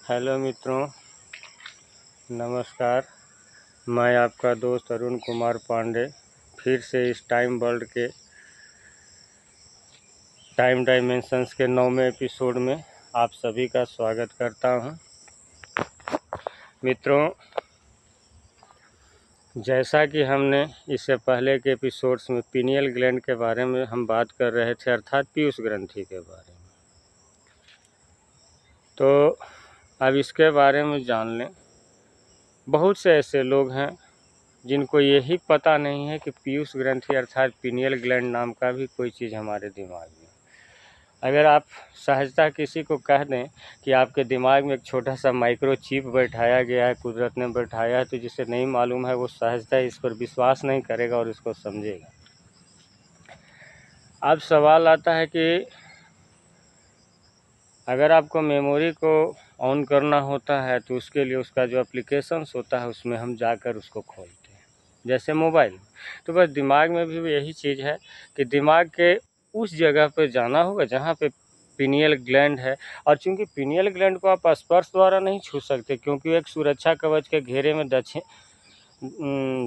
Hello मित्रों, नमस्कार। मैं आपका दोस्त अरुण कुमार पांडे फिर से इस टाइम वर्ल्ड के टाइम डायमेंशंस के 9वें एपिसोड में आप सभी का स्वागत करता हूं। मित्रों, जैसा कि हमने इससे पहले के एपिसोड्स में पीनियल ग्लैंड के बारे में हम बात कर रहे थे, अर्थात पीयूष ग्रंथि के बारे में, तो अब इसके बारे में जान लें। बहुत से ऐसे लोग हैं जिनको यही पता नहीं है कि पीयूष ग्रंथि अर्थात पीनियल ग्लैंड नाम का भी कोई चीज़ हमारे दिमाग में। अगर आप सहजता किसी को कह दें कि आपके दिमाग में एक छोटा सा माइक्रो चिप बैठाया गया है, कुदरत ने बैठाया है, तो जिसे नहीं मालूम है वो सहजता इस पर विश्वास नहीं करेगा और इसको समझेगा। अब सवाल आता है कि अगर आपको मेमोरी को ऑन करना होता है तो उसके लिए उसका जो एप्लीकेशंस होता है उसमें हम जाकर उसको खोलते हैं, जैसे मोबाइल। तो बस दिमाग में भी यही चीज़ है कि दिमाग के उस जगह पर जाना होगा जहाँ पे पीनियल ग्लैंड है, और चूंकि पीनियल ग्लैंड को आप स्पर्श द्वारा नहीं छू सकते क्योंकि एक सुरक्षा कवच के घेरे में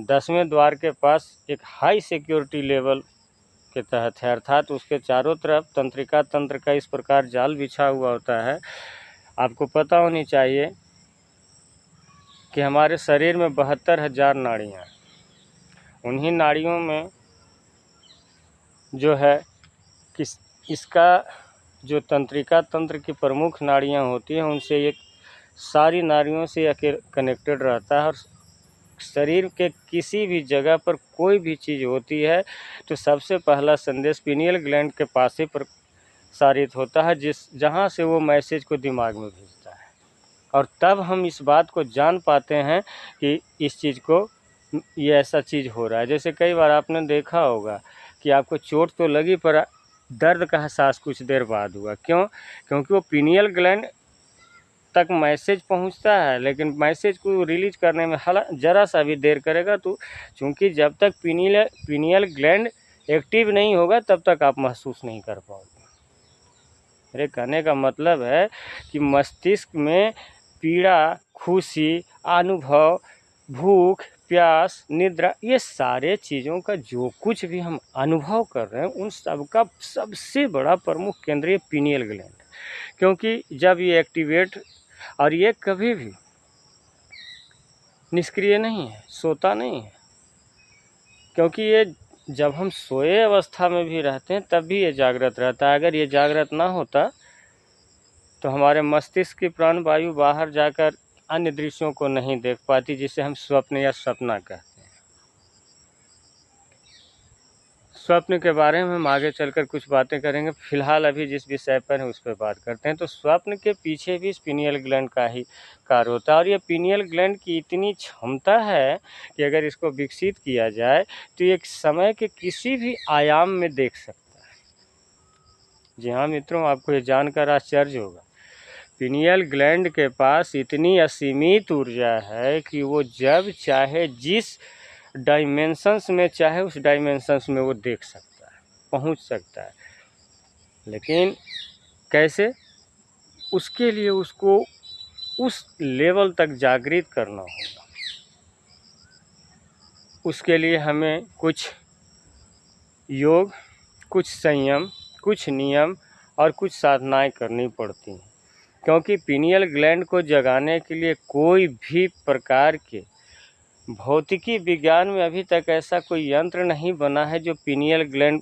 10वें द्वार के पास एक हाई सिक्योरिटी लेवल के तहत है, अर्थात उसके चारों तरफ तंत्रिका तंत्र का इस प्रकार जाल बिछा हुआ होता है। आपको पता होनी चाहिए कि हमारे शरीर में 72,000 नाड़ियाँ हैं। उन्हीं नाड़ियों में जो है किस इसका जो तंत्रिका तंत्र की प्रमुख नाड़ियाँ होती हैं उनसे ये सारी नाड़ियों से कनेक्टेड रहता है, और शरीर के किसी भी जगह पर कोई भी चीज़ होती है तो सबसे पहला संदेश पीनियल ग्लैंड के पास ही प्रसारित होता है, जहाँ से वो मैसेज को दिमाग में भेजता है, और तब हम इस बात को जान पाते हैं कि इस चीज़ को ये ऐसा चीज़ हो रहा है। जैसे कई बार आपने देखा होगा कि आपको चोट तो लगी पर दर्द का एहसास कुछ देर बाद हुआ। क्यों? क्योंकि वो पीनियल ग्लैंड तक मैसेज पहुंचता है, लेकिन मैसेज को रिलीज करने में ज़रा सा भी देर करेगा। तो चूँकि जब तक पीनियल ग्लैंड एक्टिव नहीं होगा तब तक आप महसूस नहीं कर पाओगे। मेरे कहने का मतलब है कि मस्तिष्क में पीड़ा, खुशी, अनुभव, भूख, प्यास, निद्रा, ये सारे चीज़ों का जो कुछ भी हम अनुभव कर रहे हैं उन सब का सबसे बड़ा प्रमुख केंद्र पीनियल ग्लैंड, क्योंकि जब ये एक्टिवेट, और ये कभी भी निष्क्रिय नहीं है, सोता नहीं है, क्योंकि ये जब हम सोए अवस्था में भी रहते हैं तब भी ये जागृत रहता है। अगर ये जागृत ना होता तो हमारे मस्तिष्क की प्राण वायु बाहर जाकर अन्य दृश्यों को नहीं देख पाती, जिसे हम स्वप्न या सपना कहते हैं। स्वप्न के बारे में हम आगे चलकर कुछ बातें करेंगे, फिलहाल अभी जिस विषय पर है उस पर बात करते हैं। तो स्वप्न के पीछे भी पीनियल ग्लैंड का ही कार्य होता है, और ये पीनियल ग्लैंड की इतनी क्षमता है कि अगर इसको विकसित किया जाए तो एक समय के किसी भी आयाम में देख सकता है। जी हाँ मित्रों, आपको ये जानकर आश्चर्य होगा, पीनियल ग्लैंड के पास इतनी असीमित ऊर्जा है कि वो जब चाहे जिस डायमेंशंस में चाहे उस डायमेंशंस में वो देख सकता है, पहुंच सकता है। लेकिन कैसे? उसके लिए उसको उस लेवल तक जागृत करना होगा। उसके लिए हमें कुछ योग, कुछ संयम, कुछ नियम और कुछ साधनाएं करनी पड़ती हैं, क्योंकि पीनियल ग्लैंड को जगाने के लिए कोई भी प्रकार के भौतिकी विज्ञान में अभी तक ऐसा कोई यंत्र नहीं बना है जो पीनियल ग्लैंड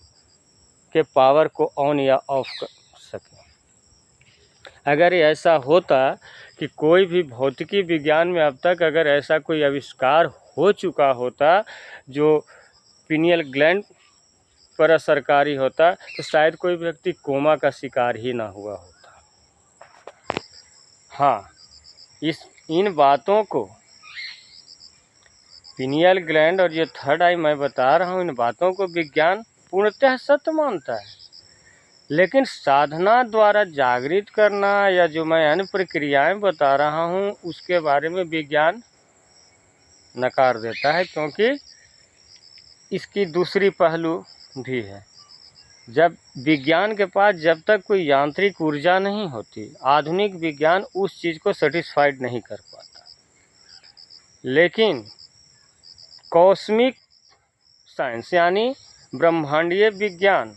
के पावर को ऑन या ऑफ कर सके। अगर ऐसा होता कि कोई भी भौतिकी विज्ञान में अब तक अगर ऐसा कोई आविष्कार हो चुका होता जो पीनियल ग्लैंड पर असरकारी होता, तो शायद कोई व्यक्ति कोमा का शिकार ही ना हुआ होता। हाँ, इन बातों को पीनियल ग्लैंड और ये थर्ड आई मैं बता रहा हूँ, इन बातों को विज्ञान पूर्णतः सत्य मानता है, लेकिन साधना द्वारा जागृत करना या जो मैं अन्य प्रक्रियाएं बता रहा हूँ उसके बारे में विज्ञान नकार देता है, क्योंकि इसकी दूसरी पहलू भी है। जब विज्ञान के पास जब तक कोई यांत्रिक ऊर्जा नहीं होती, आधुनिक विज्ञान उस चीज़ को सेटिस्फाइड नहीं कर पाता। लेकिन कॉस्मिक साइंस यानी ब्रह्मांडीय विज्ञान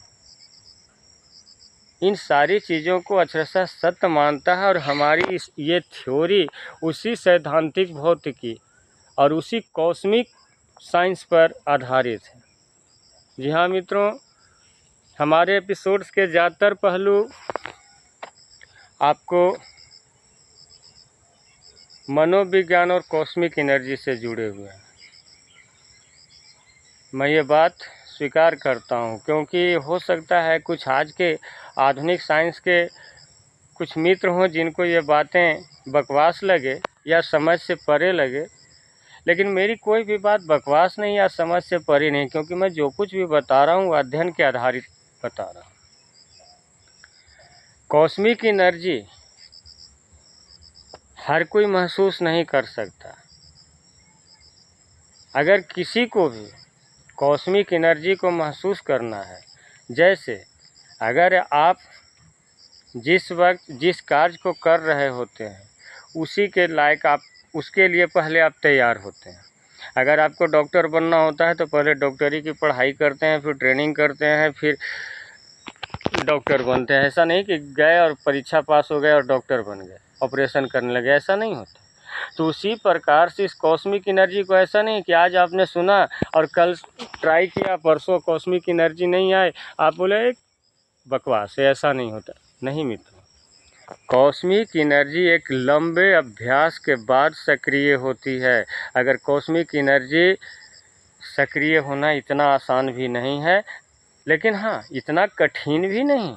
इन सारी चीज़ों को अक्षरशः सत्य मानता है, और हमारी ये थ्योरी उसी सैद्धांतिक भौतिकी और उसी कॉस्मिक साइंस पर आधारित है। जी हाँ मित्रों, हमारे एपिसोड्स के ज़्यादातर पहलू आपको मनोविज्ञान और कॉस्मिक एनर्जी से जुड़े हुए हैं। मैं ये बात स्वीकार करता हूँ, क्योंकि हो सकता है कुछ आज के आधुनिक साइंस के कुछ मित्र हों जिनको ये बातें बकवास लगे या समझ से परे लगे, लेकिन मेरी कोई भी बात बकवास नहीं या समझ से परे नहीं, क्योंकि मैं जो कुछ भी बता रहा हूँ अध्ययन के आधारित बता रहा हूँ। कॉस्मिक एनर्जी हर कोई महसूस नहीं कर सकता। अगर किसी को भी कॉस्मिक एनर्जी को महसूस करना है, जैसे अगर आप जिस वक्त जिस कार्य को कर रहे होते हैं उसी के लायक आप उसके लिए पहले आप तैयार होते हैं। अगर आपको डॉक्टर बनना होता है तो पहले डॉक्टरी की पढ़ाई करते हैं, फिर ट्रेनिंग करते हैं, फिर डॉक्टर बनते हैं। ऐसा नहीं कि गए और परीक्षा पास हो गए और डॉक्टर बन गए, ऑपरेशन करने लगे, ऐसा नहीं होता। तो उसी प्रकार से इस कॉस्मिक एनर्जी को ऐसा नहीं कि आज आपने सुना और कल ट्राई किया, परसों कॉस्मिक एनर्जी नहीं आए, आप बोले बकवास है, ऐसा नहीं होता। नहीं मित्रों, कॉस्मिक एनर्जी एक लंबे अभ्यास के बाद सक्रिय होती है। अगर कॉस्मिक एनर्जी सक्रिय होना इतना आसान भी नहीं है, लेकिन हाँ इतना कठिन भी नहीं।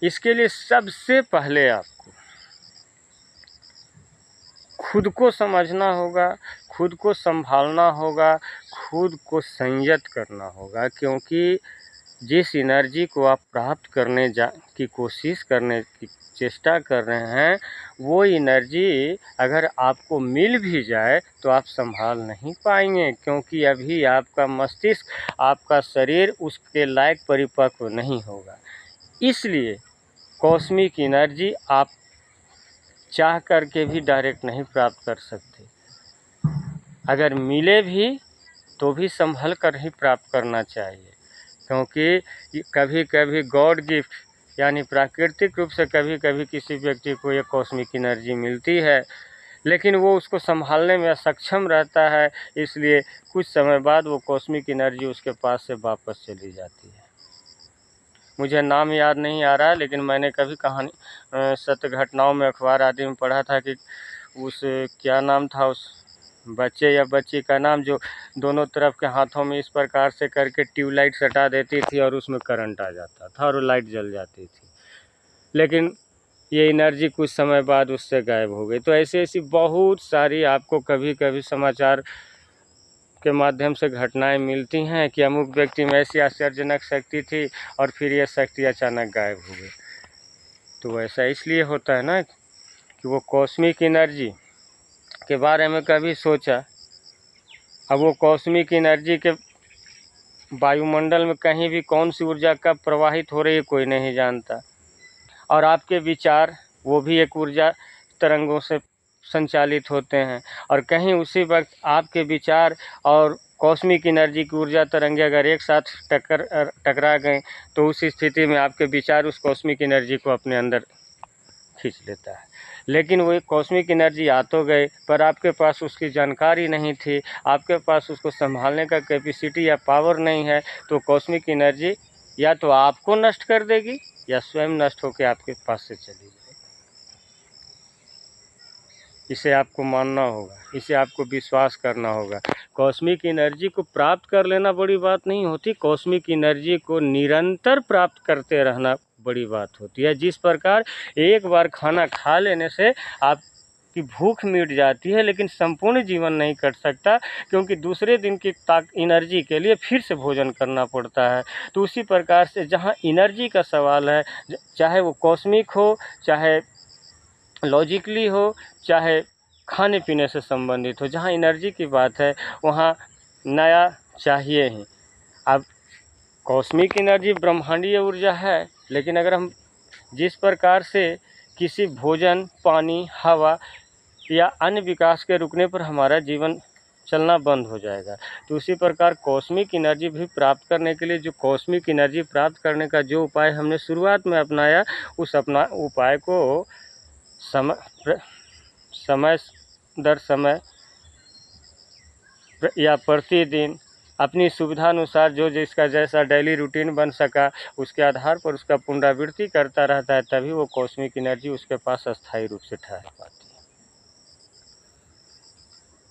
इसके लिए सबसे पहले आपको खुद को समझना होगा, खुद को संभालना होगा, खुद को संयत करना होगा, क्योंकि जिस एनर्जी को आप प्राप्त करने की कोशिश करने की चेष्टा कर रहे हैं, वो एनर्जी अगर आपको मिल भी जाए तो आप संभाल नहीं पाएंगे, क्योंकि अभी आपका मस्तिष्क, आपका शरीर उसके लायक परिपक्व नहीं होगा। इसलिए कॉस्मिक एनर्जी आप चाह करके भी डायरेक्ट नहीं प्राप्त कर सकते। अगर मिले भी तो भी संभल कर ही प्राप्त करना चाहिए, क्योंकि कभी कभी गॉड गिफ्ट यानी प्राकृतिक रूप से कभी कभी किसी व्यक्ति को ये कॉस्मिक एनर्जी मिलती है, लेकिन वो उसको संभालने में असक्षम रहता है, इसलिए कुछ समय बाद वो कॉस्मिक एनर्जी उसके पास से वापस चली जाती है। मुझे नाम याद नहीं आ रहा है, लेकिन मैंने कभी कहानी सत्य घटनाओं में अखबार आदि में पढ़ा था कि उस क्या नाम था उस बच्चे या बच्ची का नाम, जो दोनों तरफ के हाथों में इस प्रकार से करके ट्यूबलाइट सटा देती थी और उसमें करंट आ जाता था और लाइट जल जाती थी, लेकिन ये एनर्जी कुछ समय बाद उससे गायब हो गई। तो ऐसी बहुत सारी आपको कभी कभी समाचार के माध्यम से घटनाएं मिलती हैं कि अमुक व्यक्ति में ऐसी आश्चर्यजनक शक्ति थी और फिर यह शक्ति अचानक गायब हो गई। तो ऐसा इसलिए होता है ना कि वो कॉस्मिक एनर्जी के बारे में कभी सोचा। अब वो कॉस्मिक एनर्जी के वायुमंडल में कहीं भी कौन सी ऊर्जा कब प्रवाहित हो रही है कोई नहीं जानता, और आपके विचार वो भी एक ऊर्जा तरंगों से संचालित होते हैं, और कहीं उसी वक्त आपके विचार और कॉस्मिक एनर्जी की ऊर्जा तरंगे अगर एक साथ टकरा गए तो उस स्थिति में आपके विचार उस कॉस्मिक एनर्जी को अपने अंदर खींच लेता है। लेकिन वो कॉस्मिक एनर्जी आ तो गए, पर आपके पास उसकी जानकारी नहीं थी, आपके पास उसको संभालने का कैपेसिटी या पावर नहीं है, तो कॉस्मिक एनर्जी या तो आपको नष्ट कर देगी या स्वयं नष्ट होकर आपके पास से चली जाएगी। इसे आपको मानना होगा, इसे आपको विश्वास करना होगा। कॉस्मिक एनर्जी को प्राप्त कर लेना बड़ी बात नहीं होती, कॉस्मिक एनर्जी को निरंतर प्राप्त करते रहना बड़ी बात होती है। जिस प्रकार एक बार खाना खा लेने से आपकी भूख मिट जाती है, लेकिन संपूर्ण जीवन नहीं कट सकता, क्योंकि दूसरे दिन की एनर्जी के लिए फिर से भोजन करना पड़ता है। तो उसी प्रकार से जहाँ एनर्जी का सवाल है, चाहे वो कॉस्मिक हो, चाहे लॉजिकली हो, चाहे खाने पीने से संबंधित हो, जहाँ एनर्जी की बात है वहाँ नया चाहिए ही। अब कॉस्मिक एनर्जी ब्रह्मांडीय ऊर्जा है, लेकिन अगर हम जिस प्रकार से किसी भोजन, पानी, हवा या अन्य विकास के रुकने पर हमारा जीवन चलना बंद हो जाएगा, तो उसी प्रकार कॉस्मिक एनर्जी भी प्राप्त करने के लिए जो कॉस्मिक एनर्जी प्राप्त करने का जो उपाय हमने शुरुआत में अपनाया, उस उपाय को समय दर समय या प्रतिदिन अपनी सुविधानुसार जो जिसका जैसा डेली रूटीन बन सका, उसके आधार पर उसका पुनरावृत्ति करता रहता है, तभी वो कॉस्मिक एनर्जी उसके पास अस्थायी रूप से ठहर पाती है।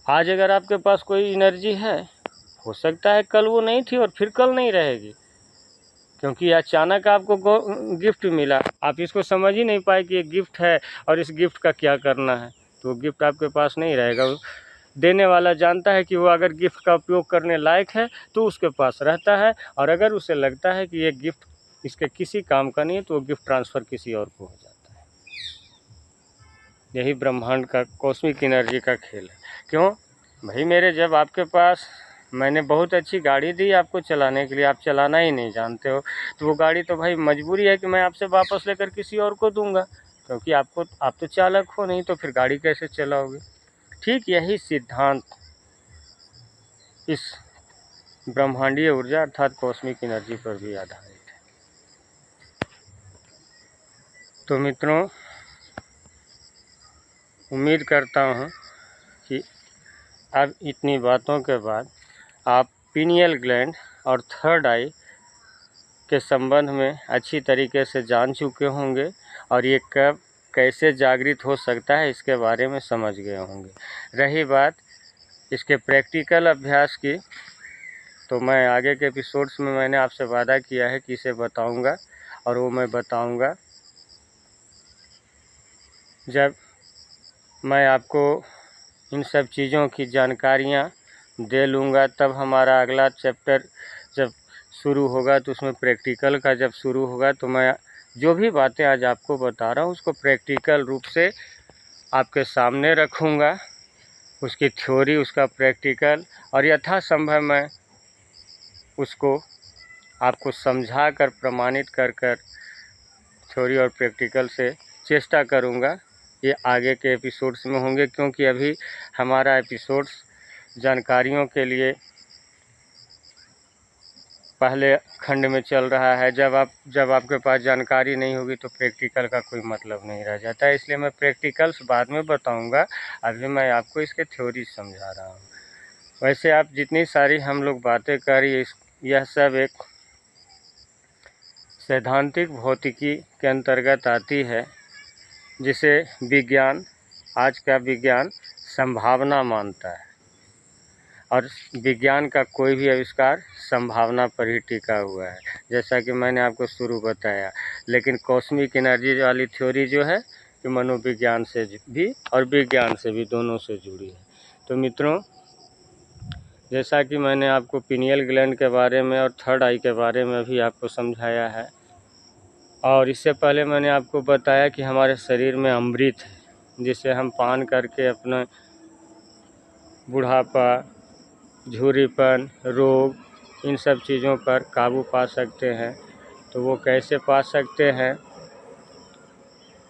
आज अगर आपके पास कोई एनर्जी है, हो सकता है कल वो नहीं थी और फिर कल नहीं रहेगी, क्योंकि अचानक आपको गिफ्ट मिला, आप इसको समझ ही नहीं पाए कि ये गिफ्ट है और इस गिफ्ट का क्या करना है, तो वो गिफ्ट आपके पास नहीं रहेगा। देने वाला जानता है कि वो अगर गिफ्ट का उपयोग करने लायक है तो उसके पास रहता है, और अगर उसे लगता है कि ये गिफ्ट इसके किसी काम का नहीं है, तो वो गिफ्ट ट्रांसफ़र किसी और को हो जाता है। यही ब्रह्मांड का कॉस्मिक एनर्जी का खेल है। क्यों भाई मेरे, जब आपके पास मैंने बहुत अच्छी गाड़ी दी आपको चलाने के लिए, आप चलाना ही नहीं जानते हो, तो वो गाड़ी तो भाई मजबूरी है कि मैं आपसे वापस लेकर किसी और को दूंगा, क्योंकि आप तो चालक हो नहीं, तो फिर गाड़ी कैसे चलाओगे। ठीक यही सिद्धांत इस ब्रह्मांडीय ऊर्जा अर्थात कॉस्मिक एनर्जी पर भी आधारित है। तो मित्रों, उम्मीद करता हूँ कि अब इतनी बातों के बाद आप पीनियल ग्लैंड और थर्ड आई के संबंध में अच्छी तरीके से जान चुके होंगे, और ये कब कैसे जागृत हो सकता है इसके बारे में समझ गए होंगे। रही बात इसके प्रैक्टिकल अभ्यास की, तो मैं आगे के एपिसोड्स में मैंने आपसे वादा किया है कि इसे बताऊंगा, और वो मैं बताऊंगा जब मैं आपको इन सब चीज़ों की जानकारियाँ दे लूँगा। तब हमारा अगला चैप्टर जब शुरू होगा, तो उसमें प्रैक्टिकल का जब शुरू होगा, तो मैं जो भी बातें आज आपको बता रहा हूँ उसको प्रैक्टिकल रूप से आपके सामने रखूँगा, उसकी थ्योरी, उसका प्रैक्टिकल, और यथासंभव मैं उसको आपको समझा कर प्रमाणित कर थ्योरी और प्रैक्टिकल से चेष्टा करूँगा। ये आगे के एपिसोड्स में होंगे, क्योंकि अभी हमारा एपिसोड्स जानकारियों के लिए पहले खंड में चल रहा है। जब आपके पास जानकारी नहीं होगी तो प्रैक्टिकल का कोई मतलब नहीं रह जाता है, इसलिए मैं प्रैक्टिकल्स बाद में बताऊंगा, अभी मैं आपको इसके थ्योरी समझा रहा हूँ। वैसे आप जितनी सारी हम लोग बातें करी, यह सब एक सैद्धांतिक भौतिकी के अंतर्गत आती है, जिसे विज्ञान, आज का विज्ञान संभावना मानता है, और विज्ञान का कोई भी आविष्कार संभावना पर ही टिका हुआ है, जैसा कि मैंने आपको शुरू बताया। लेकिन कॉस्मिक एनर्जी वाली थ्योरी जो है कि मनोविज्ञान से भी और विज्ञान से भी, दोनों से जुड़ी है। तो मित्रों, जैसा कि मैंने आपको पीनियल ग्लैंड के बारे में और थर्ड आई के बारे में भी आपको समझाया है, और इससे पहले मैंने आपको बताया कि हमारे शरीर में अमृत है, जिसे हम पान करके अपना बुढ़ापा, झुर्रीपन, रोग, इन सब चीज़ों पर काबू पा सकते हैं। तो वो कैसे पा सकते हैं,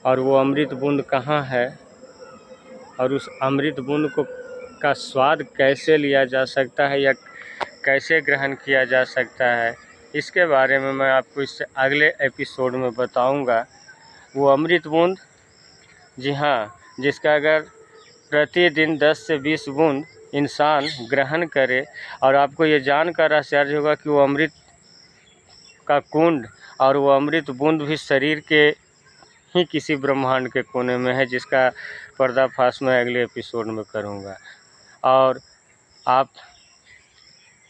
और वो अमृत बूंद कहाँ है, और उस अमृत बूंद का स्वाद कैसे लिया जा सकता है या कैसे ग्रहण किया जा सकता है, इसके बारे में मैं आपको इससे अगले एपिसोड में बताऊंगा। वो अमृत बूंद, जी हाँ, जिसका अगर प्रतिदिन 10 से 20 बूंद इंसान ग्रहण करे, और आपको ये जानकर आश्चर्य होगा कि वो अमृत का कुंड और वो अमृत बूंद भी शरीर के ही किसी ब्रह्मांड के कोने में है, जिसका पर्दाफाश मैं अगले एपिसोड में करूँगा। और आप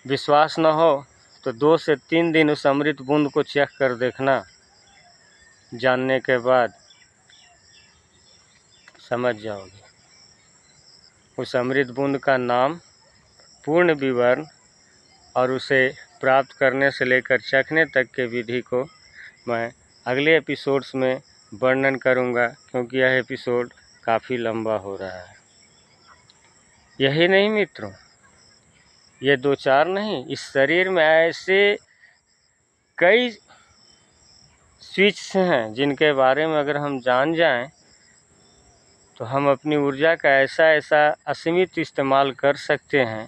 विश्वास न हो तो 2 से 3 दिन उस अमृत बूंद को चख कर देखना, जानने के बाद समझ जाओगे। उस अमृत बूंद का नाम, पूर्ण विवरण और उसे प्राप्त करने से लेकर चखने तक के विधि को मैं अगले एपिसोड्स में वर्णन करूंगा, क्योंकि यह एपिसोड काफ़ी लंबा हो रहा है। यही नहीं मित्रों, ये 2-4 नहीं, इस शरीर में ऐसे कई स्विच हैं जिनके बारे में अगर हम जान जाएं तो हम अपनी ऊर्जा का ऐसा असीमित इस्तेमाल कर सकते हैं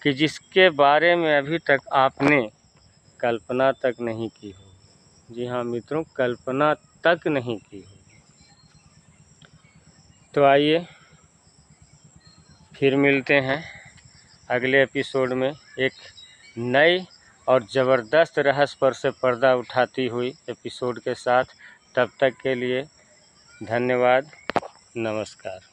कि जिसके बारे में अभी तक आपने कल्पना तक नहीं की होगी। जी हाँ मित्रों, कल्पना तक नहीं की होगी। तो आइए फिर मिलते हैं अगले एपिसोड में एक नई और ज़बरदस्त रहस्य पर से पर्दा उठाती हुई एपिसोड के साथ। तब तक के लिए धन्यवाद, नमस्कार।